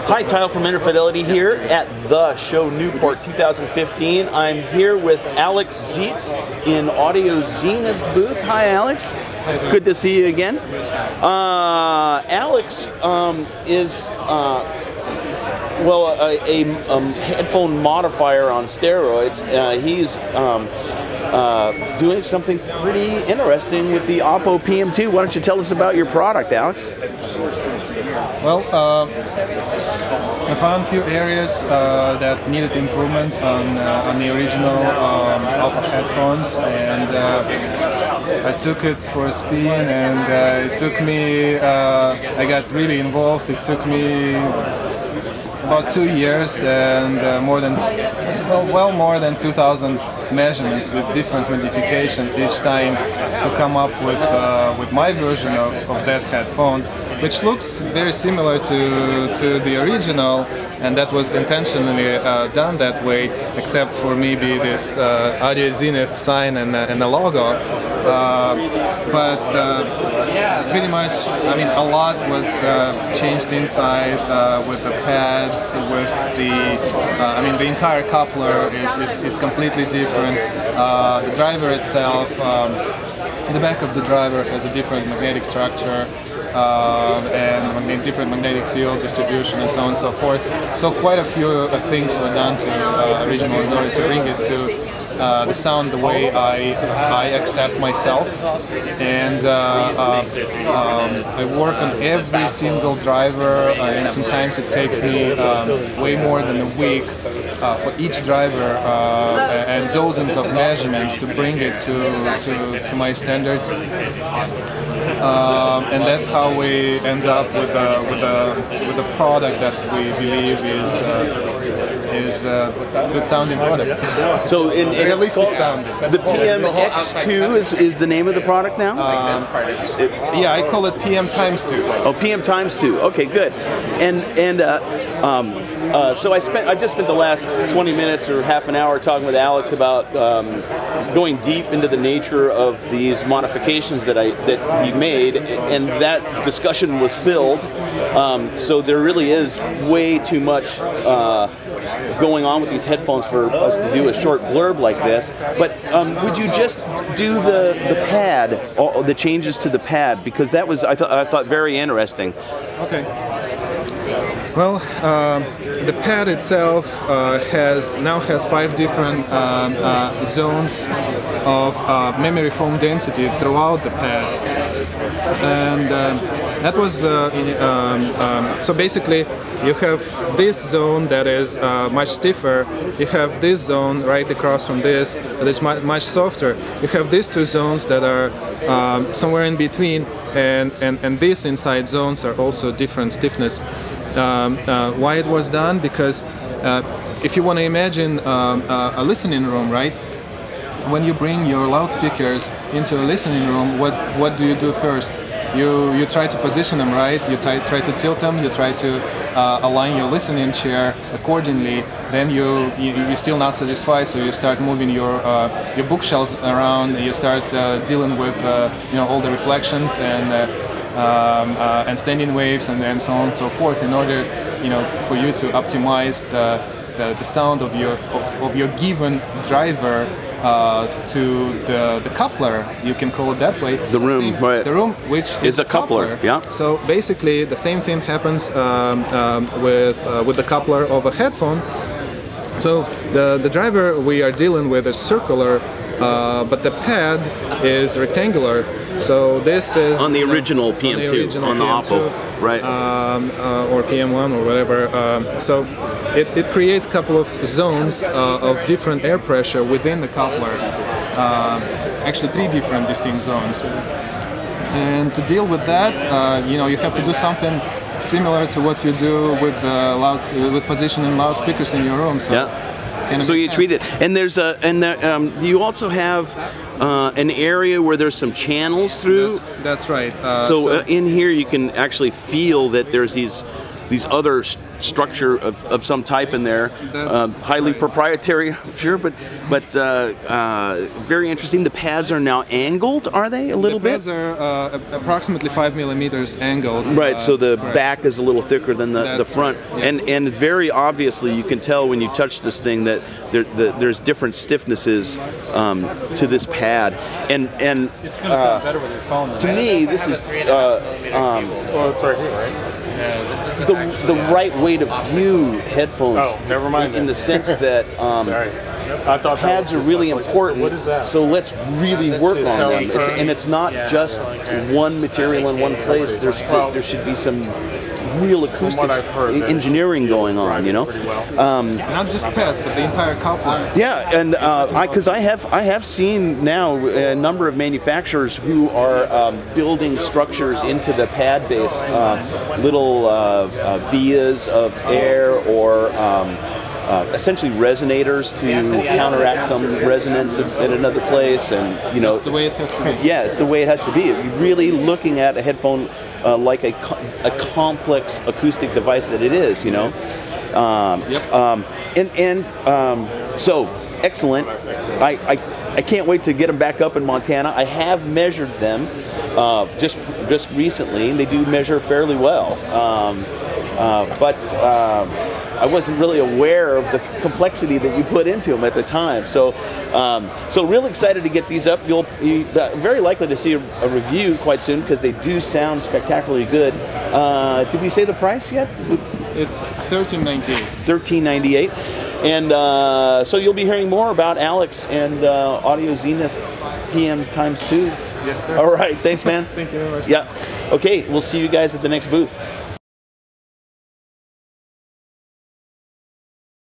Hi, Tyler from Interfidelity here at the show Newport 2015. I'm here with Alex Zietz in Audio Zenith booth. Hi, Alex. Good to see you again. Alex is a headphone modifier on steroids. He's doing something pretty interesting with the Oppo PM2. Why don't you tell us about your product, Alex? Well, I found a few areas that needed improvement on the original Oppo headphones, and I took it for a spin, and it took me, I got really involved. It took me about 2 years and more than 2,000 measurements with different modifications each time to come up with my version of that headphone, which looks very similar to the original, and that was intentionally done that way, except for maybe this Audio Zenith sign and a logo. But pretty much, I mean, a lot was changed inside with the pads, with the the entire coupler is completely different. The driver itself, the back of the driver has a different magnetic structure and different magnetic field distribution and so on and so forth. So quite a few things were done to original in order to bring it to the sound the way I accept myself, and I work on every single driver, and sometimes it takes me way more than a week for each driver and dozens of measurements to bring it to my standards, and that's how we end up with a product that we believe is a good sounding product. So realistic sounding. The PMx2 is the name of the product now? Yeah, I call it PM times 2. Oh, PM times 2. Okay, good. So I just spent the last 20 minutes or half an hour talking with Alex about going deep into the nature of these modifications that he made, and that discussion was filled. So there really is way too much going on with these headphones for us to do a short blurb like this. But would you just do the pad, the changes to the pad, because that was I thought very interesting. Okay. Well, the pad itself now has 5 different zones of memory foam density throughout the pad, and that was so basically you have this zone that is much stiffer. You have this zone right across from this that is much softer. You have these 2 zones that are somewhere in between, and these inside zones are also different stiffness. Why it was done? Because if you want to imagine a listening room, right? When you bring your loudspeakers into a listening room, what do you do first? You try to position them right. You try to tilt them. You try to align your listening chair accordingly. Then you're still not satisfied, so you start moving your bookshelves around. You start dealing with all the reflections and standing waves and so on and so forth, in order for you to optimize the sound of your given driver to the coupler, you can call it that way. The room, right? The room, which is a coupler. Yeah. So basically, the same thing happens with the coupler of a headphone. So the driver we are dealing with is circular, but the pad is rectangular. So this is on the original PM2, on the Oppo, right? Or PM1 or whatever. So it creates a couple of zones of different air pressure within the coupler. Actually, 3 different distinct zones. And to deal with that, you have to do something similar to what you do with positioning loudspeakers in your room. So yeah. So you treat it, and there's you also have an area where there's some channels through. That's right. So in here you can actually feel that there's these other structure of some type in there. Highly proprietary, I'm sure, but very interesting. The pads are now angled, are they, a little bit? The pads are approximately 5 millimeters angled. Right, so the correct. back is a little thicker than the front. Right, yeah. And very obviously you can tell when you touch this thing that there's different stiffnesses to this pad. And It's going to sound better with your phone. to me, this is well, it's right here, right? the right way to view headphones. Oh, never mind in then. the sense that Sorry. I thought pads are really important. So what is that? So let's really work is on them. silicone. And it's not just one material in one place. There should be some real acoustic what I've heard, engineering going on, you know. Not just pads, but the entire coupler. Yeah, and because I have seen now a number of manufacturers who are building structures into the pad base, little vias of air or essentially resonators to counteract some resonance at another place, and you know. That's the way it has to be. Yeah, it's the way it has to be. You're really looking at a headphone like a complex acoustic device that it is, you know. So excellent. I can't wait to get them back up in Montana. I have measured them just recently, and they do measure fairly well. But I wasn't really aware of the complexity that you put into them at the time. So real excited to get these up. You'll very likely to see a review quite soon because they do sound spectacularly good. Did we say the price yet? It's $13.98. $13.98. And so you'll be hearing more about Alex and Audio Zenith PM x2. Yes, sir. All right. Thanks, man. Thank you very much. Yeah. Okay. We'll see you guys at the next booth.